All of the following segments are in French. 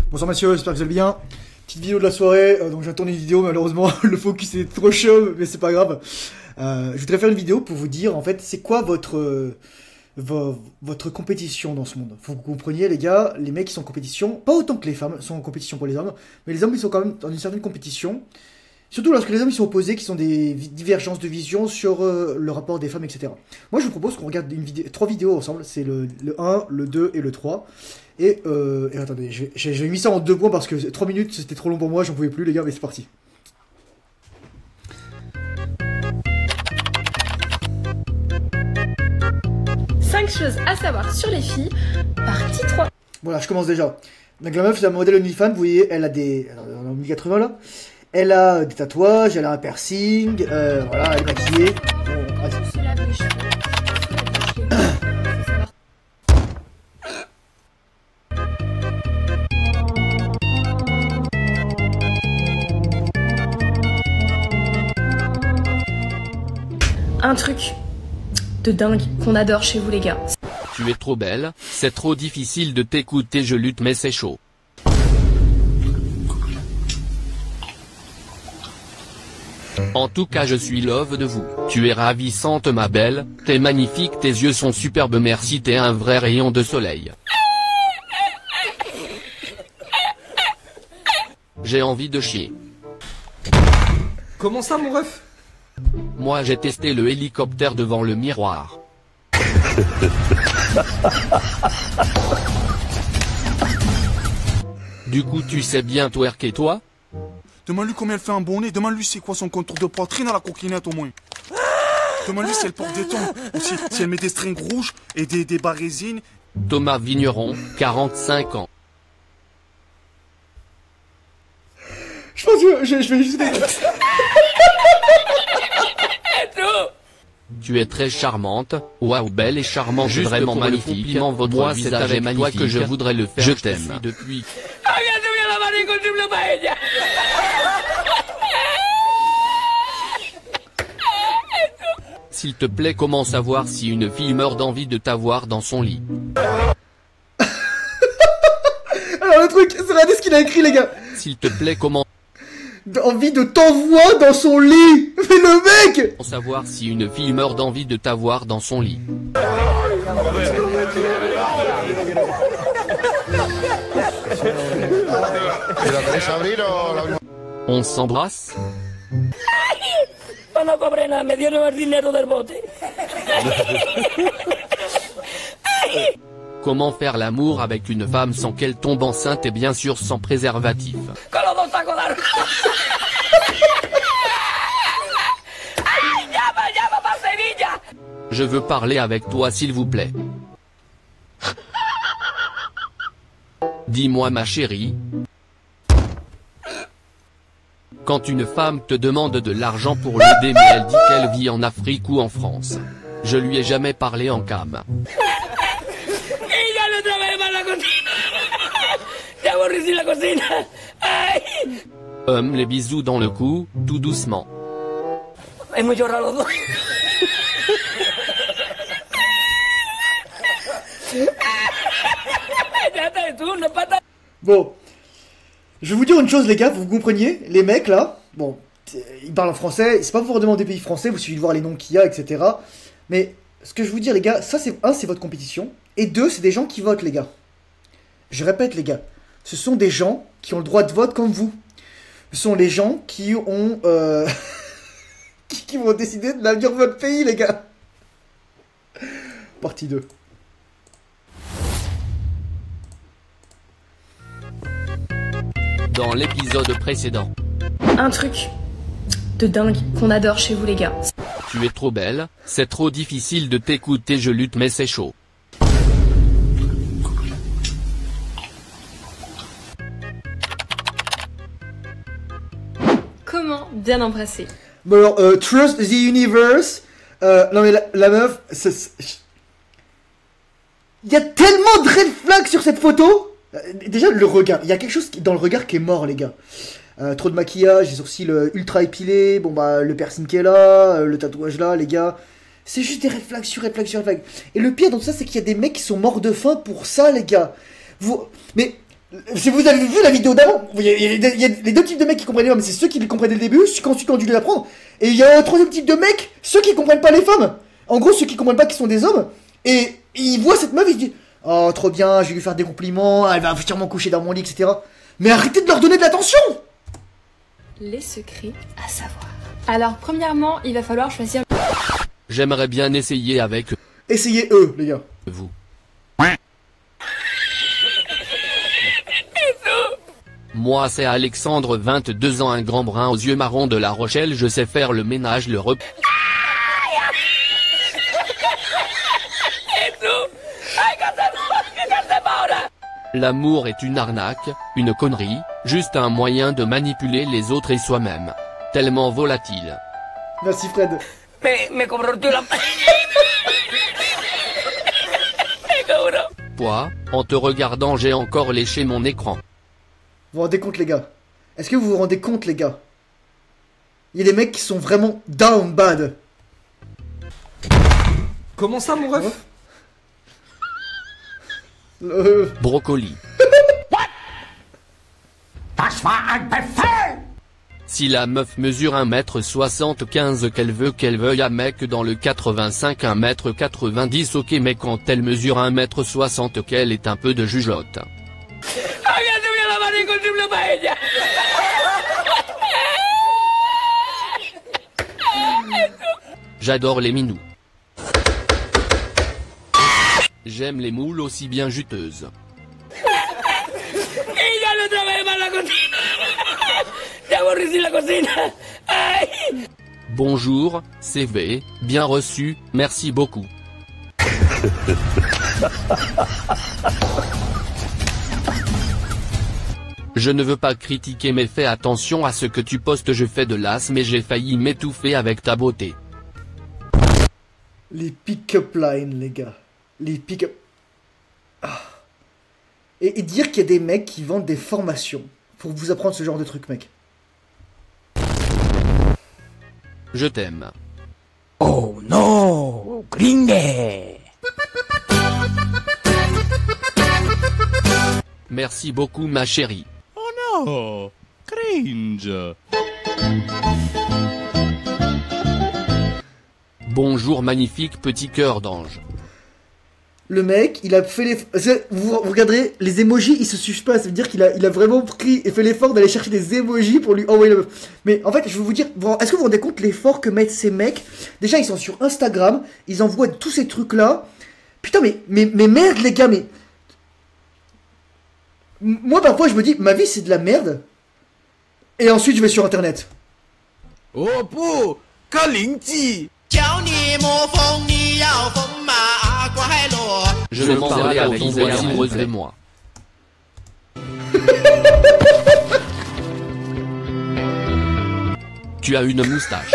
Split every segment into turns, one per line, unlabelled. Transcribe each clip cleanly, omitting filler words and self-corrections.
Bonsoir messieurs, j'espère que vous allez bien. Petite vidéo de la soirée, donc j'ai tourné une vidéo, malheureusement le focus est trop chaud, mais c'est pas grave. Je voudrais faire une vidéo pour vous dire en fait c'est quoi votre compétition dans ce monde. Faut que vous compreniez les gars, les mecs qui sont en compétition, pas autant que les femmes sont en compétition pour les hommes, mais les hommes ils sont quand même dans une certaine compétition. Surtout lorsque les hommes ils sont opposés, qui sont des divergences de vision sur le rapport des femmes, etc. Moi je vous propose qu'on regarde trois vidéos ensemble, c'est le 1, le 2 et le 3. Et attendez, j'ai mis ça en 2 points parce que 3 minutes c'était trop long pour moi, j'en pouvais plus les gars, mais c'est parti.
Cinq choses à savoir sur les filles, partie 3.
Voilà, je commence déjà. Donc la meuf c'est un modèle OnlyFans, vous voyez, elle a des... en 1080 là. Elle a des tatouages, elle a un piercing, voilà, elle est maquillée.
On se lave les cheveux. Un truc de dingue qu'on adore chez vous les gars.
Tu es trop belle, c'est trop difficile de t'écouter, je lutte mais c'est chaud. En tout cas je suis love de vous. Tu es ravissante ma belle, t'es magnifique, tes yeux sont superbes, merci, t'es un vrai rayon de soleil. J'ai envie de chier.
Comment ça mon ref?
Moi j'ai testé le hélicoptère devant le miroir. Du coup tu sais bien twerker toi?
Demande-lui combien elle fait un bonnet, demande-lui c'est quoi son contour de poitrine à la coquinette au moins. Demande-lui si elle porte des tons, ou si elle met des strings rouges et des bas résines.
Thomas Vigneron, 45 ans.
Je pense que je vais juste...
Tu es très charmante, waouh belle et charmante, juste vraiment magnifique. Votre moi, visage est magnifique. Toi que je voudrais le faire. Je t'aime depuis. S'il te plaît, comment savoir si une fille meurt d'envie de t'avoir dans son lit?
Alors le truc, c'est regardez ce qu'il a écrit les gars.
S'il te plaît, comment
envie de t'envoyer dans son lit. Mais le mec.
Pour savoir si une fille meurt d'envie de t'avoir dans son lit. On s'embrasse? Comment faire l'amour avec une femme sans qu'elle tombe enceinte et bien sûr sans préservatif? Je veux parler avec toi s'il vous plaît. Dis-moi ma chérie. Quand une femme te demande de l'argent pour l'aider mais elle dit qu'elle vit en Afrique ou en France. Je lui ai jamais parlé en cam. Les bisous dans le cou, tout doucement.
Bon, je vais vous dire une chose les gars, vous compreniez, les mecs là, bon, ils parlent en français, c'est pas pour demander des pays français, vous suffit de voir les noms qu'il y a, etc. Mais ce que je veux dire les gars, ça c'est, un, c'est votre compétition, et deux, c'est des gens qui votent les gars. Je répète les gars, ce sont des gens qui ont le droit de vote comme vous. Ce sont les gens qui ont... qui vont décider de l'avenir de votre pays les gars. Partie 2.
Dans l'épisode précédent.
Un truc de dingue qu'on adore chez vous les gars.
Tu es trop belle, c'est trop difficile de t'écouter, je lutte mais c'est chaud.
Comment bien embrasser?
Bon alors, Trust the Universe. Non mais la meuf... Il y a tellement de red flags sur cette photo. Déjà le regard, il y a quelque chose dans le regard qui est mort les gars. Trop de maquillage, les sourcils ultra épilés, bon bah le piercing qui est là, le tatouage là les gars. C'est juste des red flags sur red flags sur red flags. Et le pire dans tout ça c'est qu'il y a des mecs qui sont morts de faim pour ça les gars. Mais Si vous avez vu la vidéo d'avant, il y a les deux types de mecs qui comprennent les femmes, c'est ceux qui les comprennent dès le début, ceux qui ont dû l'apprendre. Et il y a un troisième type de mecs, ceux qui comprennent pas les femmes. En gros, ceux qui comprennent pas qu'ils sont des hommes. Et ils voient cette meuf, ils se disent oh, trop bien, je vais lui faire des compliments, elle va sûrement coucher dans mon lit, etc. Mais arrêtez de leur donner de l'attention.
Les secrets à savoir. Alors, premièrement, il va falloir choisir...
J'aimerais bien essayer avec
Essayez eux, les gars.
vous. Moi c'est Alexandre, 22 ans, un grand brun aux yeux marrons de La Rochelle, je sais faire le ménage, le repas. L'amour est une arnaque, une connerie, juste un moyen de manipuler les autres et soi-même. Tellement volatile.
Merci Fred.
Me cobró la...
Toi, en te regardant j'ai encore léché mon écran.
Vous vous rendez compte, les gars? Est-ce que vous vous rendez compte, les gars? Il y a des mecs qui sont vraiment down bad.
Comment ça, mon ref?
Brocoli. Si la meuf mesure 1m75 qu'elle veuille un mec dans le 85 1m90 ok, mais quand elle mesure 1m60 qu'elle est un peu de jugeote. J'adore les minous. J'aime les moules aussi bien juteuses. Bonjour, CV, bien reçu, merci beaucoup. Je ne veux pas critiquer mais fais attention à ce que tu postes, je fais de l'as mais j'ai failli m'étouffer avec ta beauté.
Les pick-up lines, les gars. Les pick-up... Ah. Et dire qu'il y a des mecs qui vendent des formations pour vous apprendre ce genre de trucs, mec.
Je t'aime.
Oh non, gringue.
Merci beaucoup ma chérie.
Oh no, cringe.
Bonjour magnifique petit cœur d'ange.
Le mec, il a fait les... Vous regarderez, les emojis, ils se suivent pas. Ça veut dire qu'il a vraiment pris et fait l'effort d'aller chercher des emojis pour lui envoyer la meuf. Mais en fait, je vais vous dire, est-ce que vous vous rendez compte l'effort que mettent ces mecs? Déjà, ils sont sur Instagram, ils envoient tous ces trucs-là. Putain, mais merde, les gars, mais... Moi, parfois, je me dis, ma vie, c'est de la merde. Et ensuite, je vais sur Internet.
Oh, po, Kalingji.
Je vais parler avec ton voix amoureuse de moi. Tu as une moustache.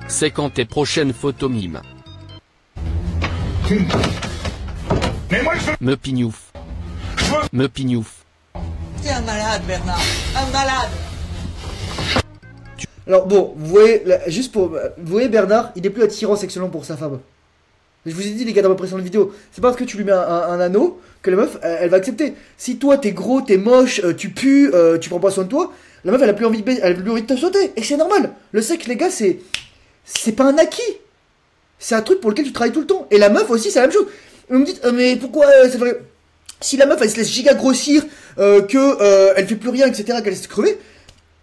C'est quand tes prochaines photos mimes. Me pignouf. Me pignouf.
T'es un malade, Bernard. Un malade.
Alors bon, vous voyez, là, juste pour... Vous voyez Bernard, il est plus attirant sexuellement pour sa femme. Je vous ai dit les gars dans ma précédente vidéo, c'est pas parce que tu lui mets un anneau que la meuf, elle va accepter. Si toi t'es gros, t'es moche, tu pues, tu prends pas soin de toi, la meuf elle a plus envie de te sauter. Et c'est normal. Le sexe les gars c'est pas un acquis. C'est un truc pour lequel tu travailles tout le temps. Et la meuf aussi c'est la même chose. Vous me dites, mais pourquoi c'est vrai... Si la meuf elle se laisse giga grossir, elle fait plus rien, etc., qu'elle laisse crever,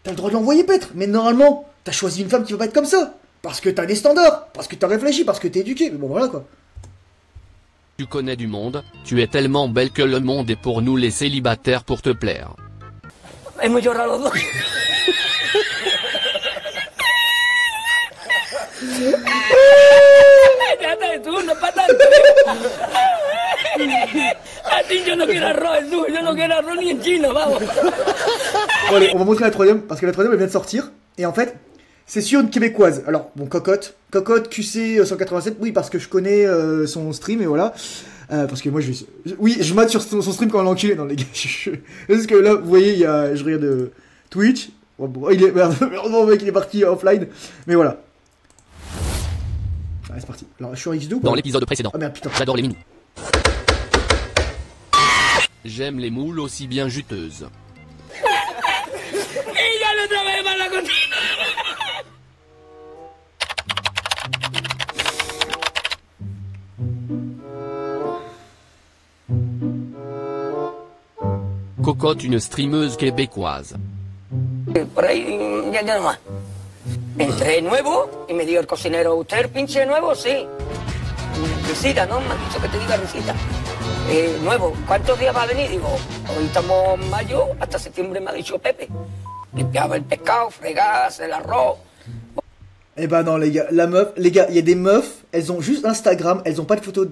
t'as le droit de l'envoyer paître. Mais normalement, t'as choisi une femme qui va pas être comme ça. Parce que t'as des standards, parce que t'as réfléchi, parce que t'es éduqué. Mais bon voilà quoi.
Tu connais du monde, tu es tellement belle que le monde est pour nous les célibataires pour te plaire.
Hemos llorado los dos. Ya está, tú no para tanto. A ti yo no quiero arroz, yo no quiero arroz ni en Chine, vamos.
Bon allez, on va montrer la troisième, parce que la troisième elle vient de sortir. Et en fait, c'est sur une québécoise. Alors, bon, Cocotte QC 187, oui, parce que je connais son stream, et voilà. Parce que moi, oui, je mate sur son stream quand on l'enculé. Non, les gars, parce que là, vous voyez, je regarde Twitch. Bon, il est, heureusement, mec, il est parti offline. Mais voilà. Allez, c'est parti. Alors, je suis en X2 ou pas?
Dans l'épisode précédent.
Ah merde, putain.
J'adore les minous. J'aime les moules aussi bien juteuses.
Y ya no otra vez más la cocina.
Cocotte, une streameuse québécoise.
Por ahí, ya nomás. Entré nuevo y me dijo el cocinero, ¿usted es el pinche nuevo? Sí. Risita, ¿no? Me han dicho que te diga risita. Nuevo, ¿cuántos días va a venir? Digo, hoy estamos en mayo, hasta septiembre me ha dicho Pepe. Limpiaba el pescado, fregaba, hacer el arroz.
Eh ben non les gars, la meuf, les gars, il y a des meufs, elles ont juste Instagram, elles ont pas de photo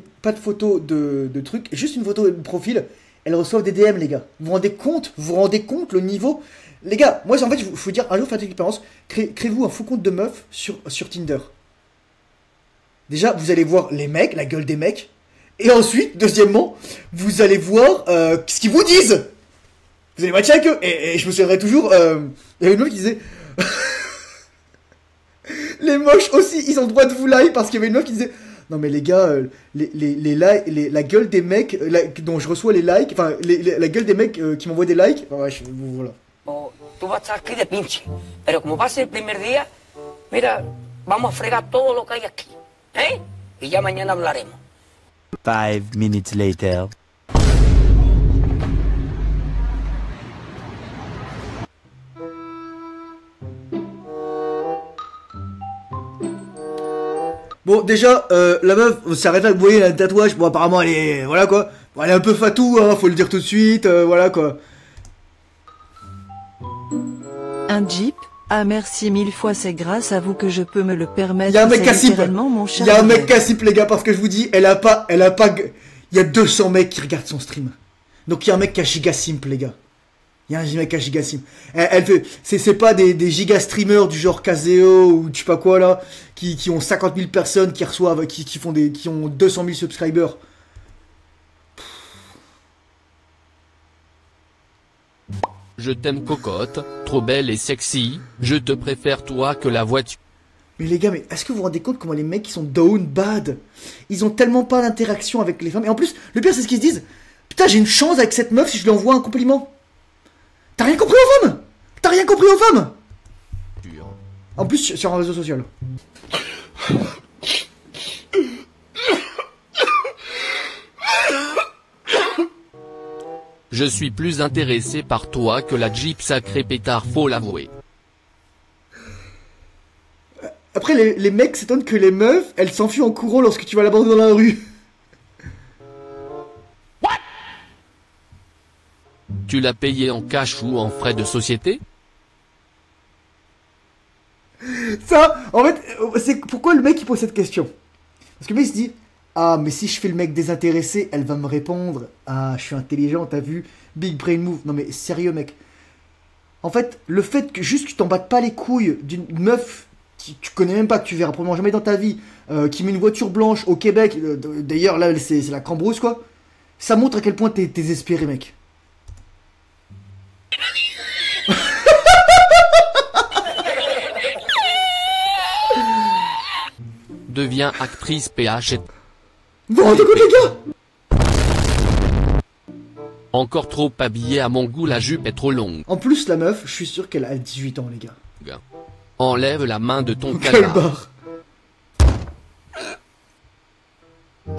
de trucs, juste une photo de profil, elles reçoivent des DM les gars. Vous vous rendez compte le niveau? Les gars, moi en fait, je vous dire, un jour faites une expérience, créez-vous un faux compte de meuf sur Tinder. Déjà, vous allez voir les mecs, la gueule des mecs, et ensuite, deuxièmement, vous allez voir ce qu'ils vous disent. Vous allez matcher avec eux, et je me souviendrai toujours, il y avait une meuf qui disait... Les moches aussi, ils ont le droit de vous like parce qu'il y avait une meuf qui disait non mais les gars, la gueule des mecs dont je reçois les likes, enfin la gueule des mecs qui m'envoient des likes, enfin, ouais, voilà.
Oh, tú vas a estar aquí de pinche, pero como va a ser el primer día, mira, vamos a fregar todo lo que hay aquí, ¿eh? Y ya mañana hablaremos.
5 minutes later.
Bon, déjà, la meuf, ça arrête là, vous voyez, elle a un tatouage, bon, apparemment, elle est, voilà, quoi. Bon, elle est un peu fatou, hein, faut le dire tout de suite, voilà, quoi.
Un Jeep? Ah merci 1000 fois, c'est grâce à vous que je peux me le permettre.
Il y a un mec cassip.
Il
y a un mec cassip, les gars, parce que je vous dis, elle a pas, il y a 200 mecs qui regardent son stream. Donc il y a un mec qui a giga simp, les gars. Il y a un mec qui a giga simp. Elle fait, c'est pas des giga streamers du genre Caseo ou je sais pas quoi là, qui ont 50 000 personnes qui reçoivent, qui ont 200 000 subscribers.
Je t'aime cocotte, trop belle et sexy, je te préfère toi que la voiture.
Mais les gars, mais est-ce que vous vous rendez compte comment les mecs qui sont down bad, ils ont tellement pas d'interaction avec les femmes. Et en plus, le pire c'est ce qu'ils se disent. Putain, j'ai une chance avec cette meuf si je lui envoie un compliment. T'as rien compris aux femmes? T'as rien compris aux femmes? En plus, sur un réseau social.
Je suis plus intéressé par toi que la Jeep sacré pétard, faut l'avouer.
Après, les mecs s'étonnent que les meufs, elles s'enfuient en courant lorsque tu vas l'aborder dans la rue.
What? Tu l'as payé en cash ou en frais de société?
Ça, en fait, c'est pourquoi le mec il pose cette question. Parce que le mec il se dit, ah mais si je fais le mec désintéressé, elle va me répondre. Ah, je suis intelligent, t'as vu? Big brain move. Non mais sérieux mec. En fait, le fait que juste tu t'en battes pas les couilles d'une meuf qui tu connais même pas, que tu verras probablement jamais dans ta vie, qui met une voiture blanche au Québec, d'ailleurs là c'est la cambrousse quoi, ça montre à quel point t'es désespéré mec.
Deviens actrice PH et...
Vous rendez compte les gars?
Encore trop habillée à mon goût, la jupe est trop longue.
En plus la meuf, je suis sûr qu'elle a 18 ans les gars.
Enlève la main de ton
Quel
canard.
barre.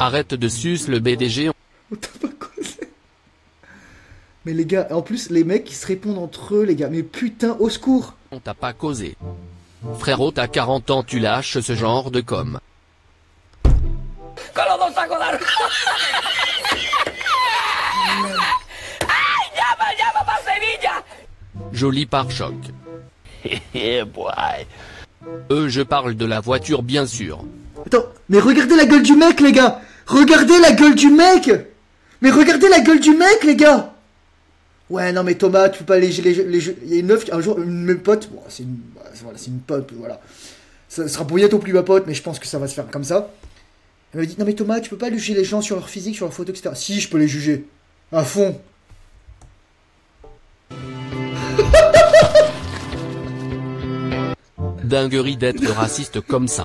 Arrête de sucer le BDG.
On t'a pas causé. Mais les gars, en plus les mecs ils se répondent entre eux les gars, mais putain au secours.
On t'a pas causé. Frérot, t'as 40 ans, tu lâches ce genre de com.
Con los dos sacos de arroz. ¡Ay, llama para Sevilla!
Joli pare-choc.
Yeah, boy.
Je parle de la voiture bien sûr.
Attends, mais regardez la gueule du mec les gars. Regardez la gueule du mec. Mais regardez la gueule du mec les gars. Ouais non mais Thomas, tu peux pas il y a une meuf, un jour, une même pote, bon, c'est une pote, voilà. Ça sera pour bientôt plus ma pote, mais je pense que ça va se faire comme ça. Elle m'a dit, non mais Thomas, tu peux pas juger les gens sur leur physique, sur leur photo, etc. Si, je peux les juger. À fond.
Dinguerie d'être raciste comme ça.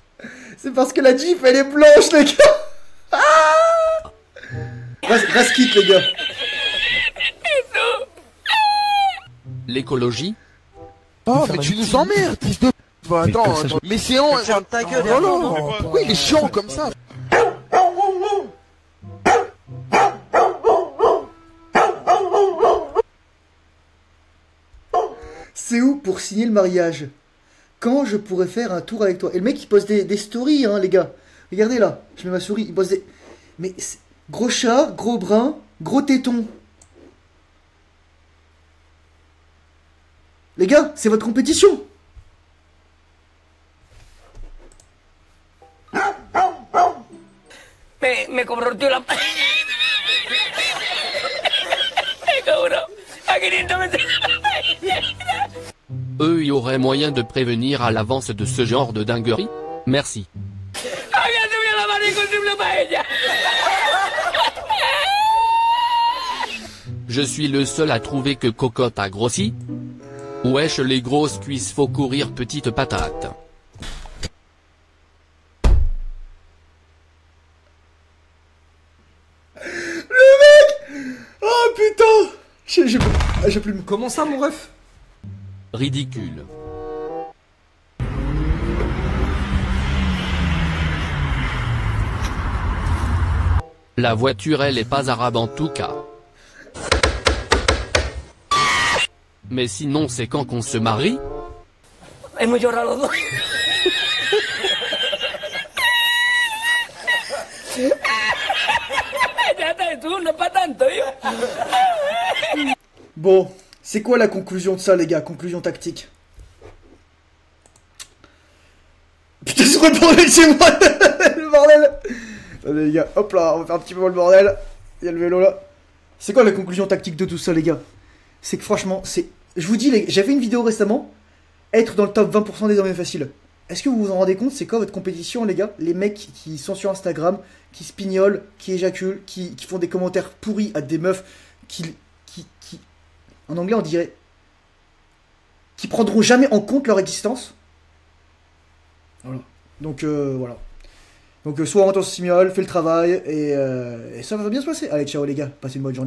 C'est parce que la Jeep, elle est blanche, les gars. Ah Raskit, les gars.
L'écologie?
Oh, mais tu nous emmerdes, fils de... Bah, attends, mais c'est en...
ta gueule,
Oh non, pourquoi il est chiant comme ça?
C'est où pour signer le mariage? Quand je pourrais faire un tour avec toi? Et le mec il poste des stories, hein, les gars. Regardez là, je mets ma souris, il poste des... Mais gros chat, gros brun, gros téton. Les gars, c'est votre compétition.
Me cobró el tío la... Me cobró a 500 metros.
Eux y auraient moyen de prévenir à l'avance de ce genre de dinguerie? Merci. Je suis le seul à trouver que Cocotte a grossi. Wesh, les grosses cuisses, faut courir petite patate.
Oh putain, j'ai plus...
Comment ça, mon ref?
Ridicule. La voiture elle est pas arabe en tout cas. Mais sinon c'est quand qu'on se marie?
Hemos llorado los dos.
Bon, c'est quoi la conclusion de ça, les gars? Conclusion tactique. Putain, c'est quoi le bordel chez moi? Le bordel. Attendez, les gars, hop là, on va faire un petit peu le bordel. Il y a le vélo là. C'est quoi la conclusion tactique de tout ça, les gars? C'est que franchement, c'est... Je vous dis, j'avais une vidéo récemment, être dans le top 20% des hommes faciles. Est-ce que vous vous en rendez compte? C'est quoi votre compétition, les gars? Les mecs qui sont sur Instagram, qui se pignolent, qui éjaculent, qui font des commentaires pourris à des meufs, qui... En anglais, on dirait... qui prendront jamais en compte leur existence. Voilà. Donc, voilà. Donc, soit on retourne sur Simiol, fait le travail, et ça va bien se passer. Allez, ciao les gars, passez une bonne journée.